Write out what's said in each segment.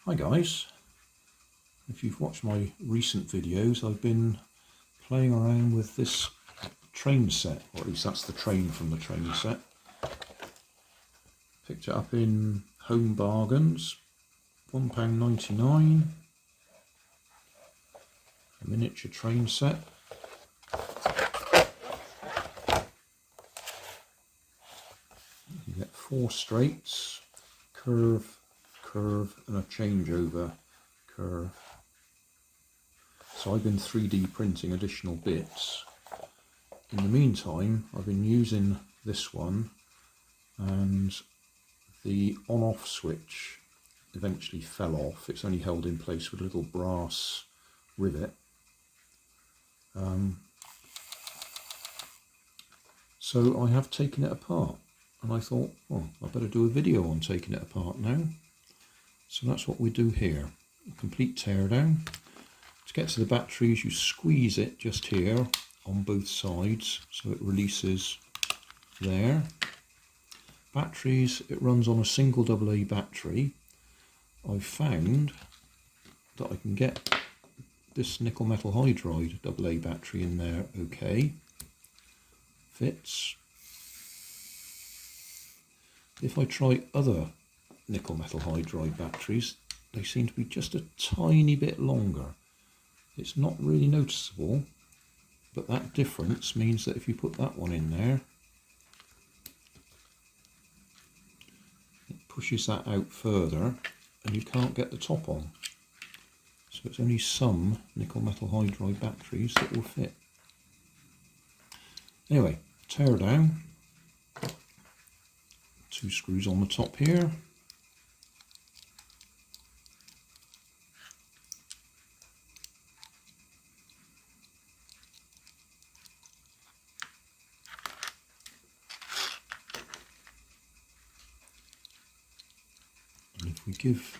Hi guys, if you've watched my recent videos, I've been playing around with this train set, or at least that's the train from the train set. Picked it up in Home Bargains, £1.99, a miniature train set. You get 4 straights, curve, curve and a changeover curve. So I've been 3D printing additional bits. In the meantime, I've been using this one, and the on-off switch eventually fell off. It's only held in place with a little brass rivet. So I have taken it apart, and I thought, well, I better do a video on taking it apart now. So that's what we do here, a complete teardown. To get to the batteries, you squeeze it just here on both sides so it releases there. Batteries, it runs on a single AA battery. I've found that I can get this nickel metal hydride AA battery in there okay. Fits. If I try other nickel metal hydride batteries, they seem to be just a tiny bit longer. It's not really noticeable, but that difference means that if you put that one in there, it pushes that out further and you can't get the top on. So it's only some nickel metal hydride batteries that will fit. Anyway, tear down. 2 screws on the top here. And if we give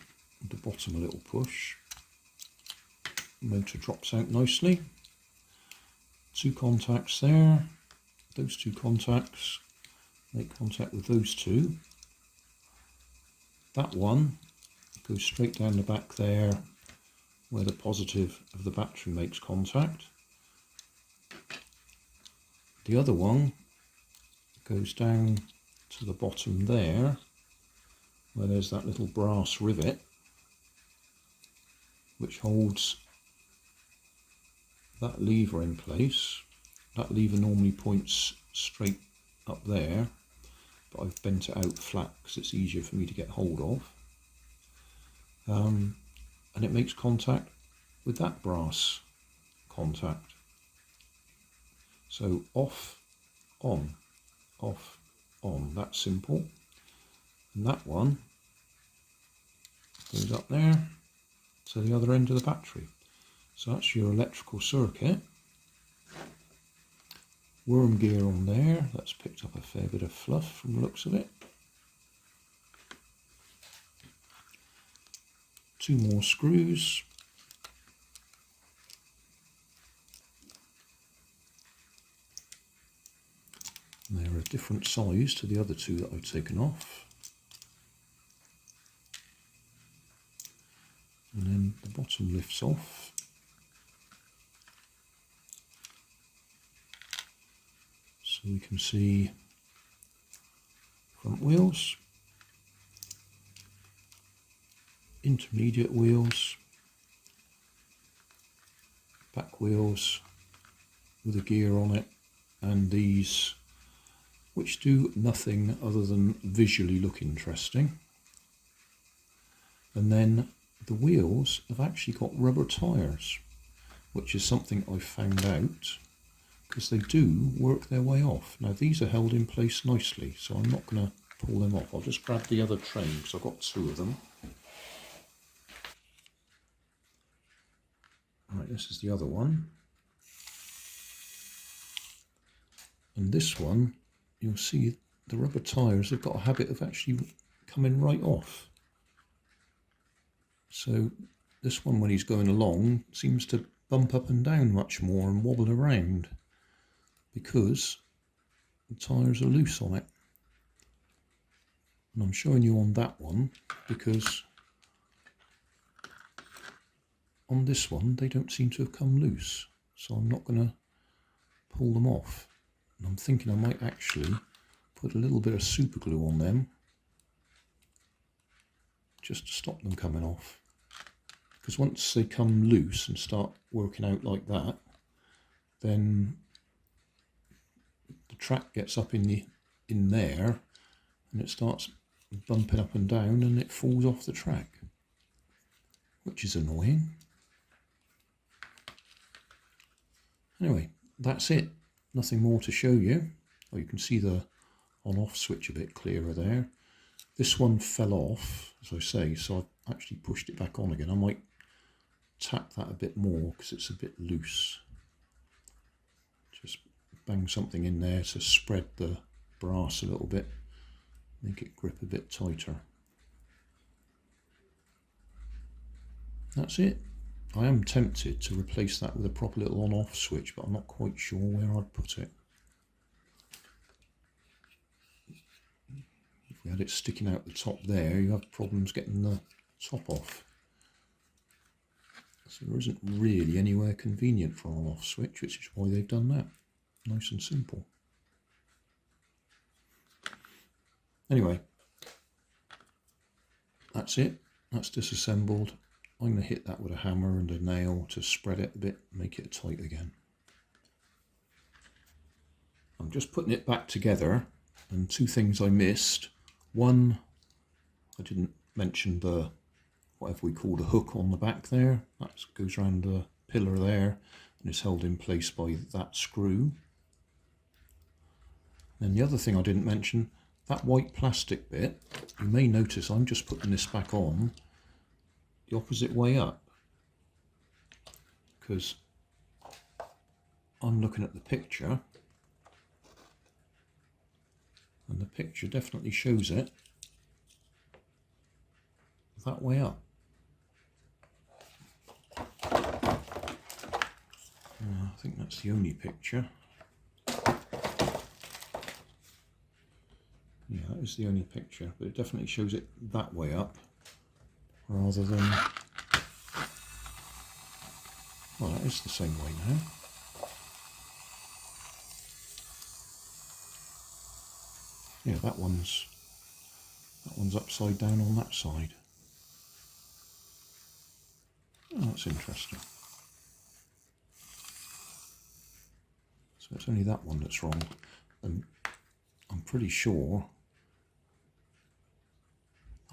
the bottom a little push, the motor drops out nicely. 2 contacts there. Those 2 contacts make contact with those 2. That one goes straight down the back there where the positive of the battery makes contact. The other one goes down to the bottom there where there's that little brass rivet which holds that lever in place. That lever normally points straight up there, but I've bent it out flat because it's easier for me to get hold of. And it makes contact with that brass contact. So off, on, that's simple. And that one goes up there to the other end of the battery. So that's your electrical circuit. Worm gear on there, that's picked up a fair bit of fluff from the looks of it. 2 more screws. And they're a different size to the other 2 that I've taken off. And then the bottom lifts off. So we can see front wheels, intermediate wheels, back wheels with a gear on it, and these which do nothing other than visually look interesting. And then the wheels have actually got rubber tyres, which is something I found out because they do work their way off. Now these are held in place nicely, so I'm not going to pull them off. I'll just grab the other train because I've got 2 of them. Right, this is the other one. And this one, you'll see the rubber tyres have got a habit of actually coming right off. So this one, when he's going along, seems to bump up and down much more and wobble around because the tyres are loose on it. And I'm showing you on that one because on this one they don't seem to have come loose, so I'm not going to pull them off. And I'm thinking I might actually put a little bit of super glue on them just to stop them coming off, because once they come loose and start working out like that, then the track gets up in there and it starts bumping up and down and it falls off the track, which is annoying. Anyway, that's it. Nothing more to show you. Oh, you can see the on-off switch a bit clearer there. This one fell off, as I say, so I've actually pushed it back on again. I might tap that a bit more because it's a bit loose. Just bang something in there to spread the brass a little bit, make it grip a bit tighter. That's it. I am tempted to replace that with a proper little on-off switch, but I'm not quite sure where I'd put it. If we had it sticking out the top there, you have problems getting the top off. So there isn't really anywhere convenient for an on-off switch, which is why they've done that. Nice and simple. Anyway, that's it. That's disassembled. I'm going to hit that with a hammer and a nail to spread it a bit, make it tight again. I'm just putting it back together, and two things I missed. One, I didn't mention the, whatever we call the hook on the back there. That goes around the pillar there and is held in place by that screw. And the other thing I didn't mention, that white plastic bit, you may notice I'm just putting this back on the opposite way up, because I'm looking at the picture and the picture definitely shows it that way up. I think that's the only picture. Yeah, that is the only picture, but it definitely shows it that way up rather than, well, that is the same way now. Yeah, that one's upside down on that side. Oh, that's interesting. So it's only that one that's wrong, and I'm pretty sure.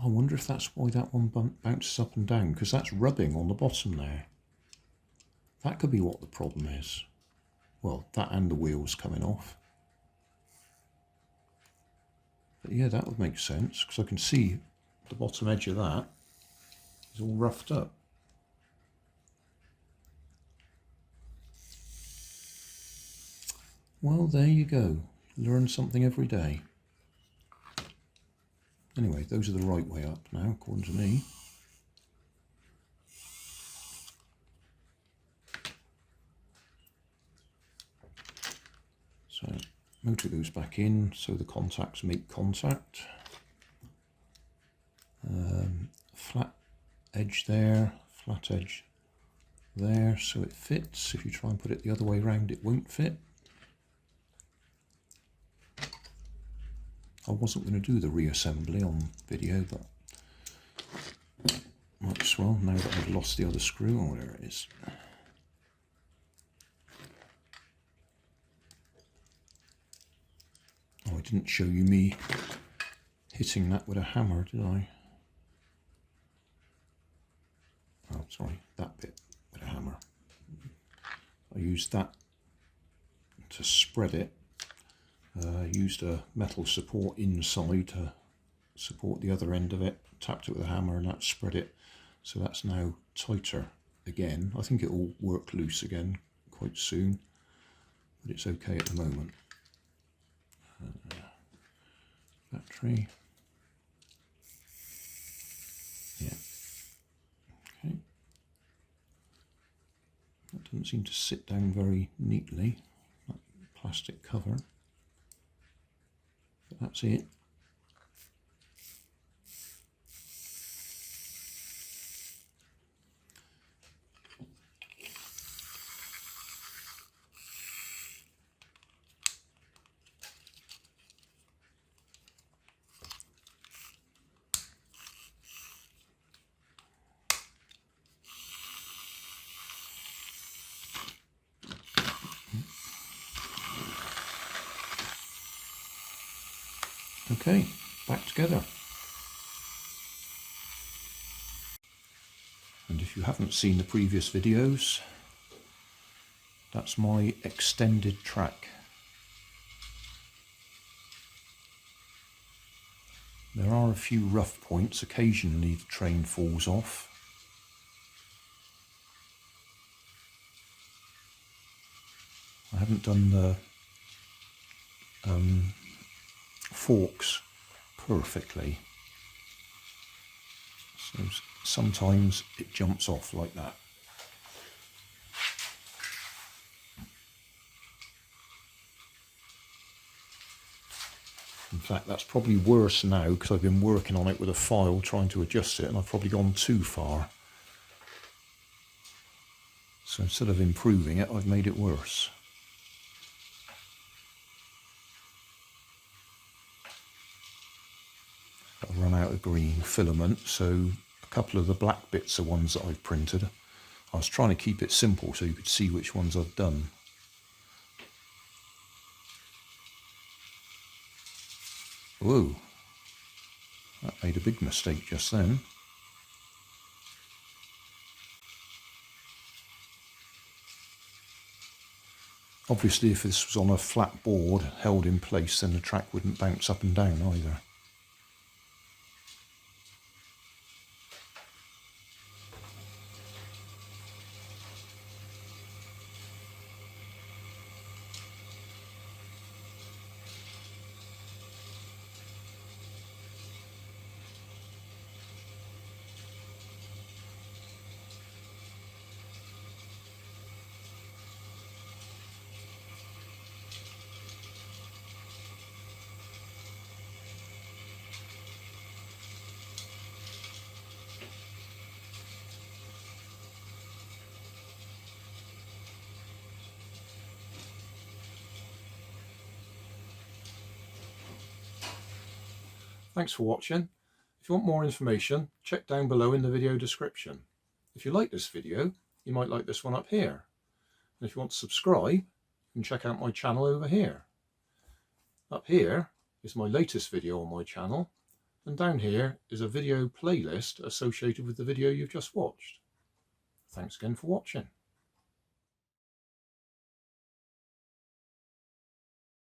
I wonder if that's why that one bounces up and down, because that's rubbing on the bottom there. That could be what the problem is. Well, that and the wheels coming off. But yeah, that would make sense, because I can see the bottom edge of that is all roughed up. Well, there you go. Learn something every day. Anyway, those are the right way up now, according to me. So, motor goes back in, so the contacts make contact. Flat edge there, flat edge there, so it fits. If you try and put it the other way around, it won't fit. I wasn't going to do the reassembly on video, but might as well, now that I've lost the other screw, or whatever it is. Oh, I didn't show you me hitting that with a hammer, did I? Oh, sorry, that bit with a hammer. I used that to spread it. Used a metal support inside to support the other end of it, tapped it with a hammer, and that spread it, so that's now tighter again. I think it will work loose again quite soon, but it's okay at the moment. Battery. Yeah. Okay. That doesn't seem to sit down very neatly, that plastic cover. That's it. Okay, back together. And if you haven't seen the previous videos, that's my extended track. There are a few rough points. Occasionally the train falls off. I haven't done the forks perfectly, so sometimes it jumps off like that. In fact, that's probably worse now because I've been working on it with a file trying to adjust it, and I've probably gone too far. So instead of improving it, I've made it worse. I've run out of green filament, so a couple of the black bits are ones that I've printed. I was trying to keep it simple so you could see which ones I've done. Whoa, that made a big mistake just then. Obviously if this was on a flat board held in place, then the track wouldn't bounce up and down either. Thanks for watching. If you want more information, check down below in the video description. If you like this video, you might like this one up here. And if you want to subscribe, you can check out my channel over here. Up here is my latest video on my channel, and down here is a video playlist associated with the video you've just watched. Thanks again for watching.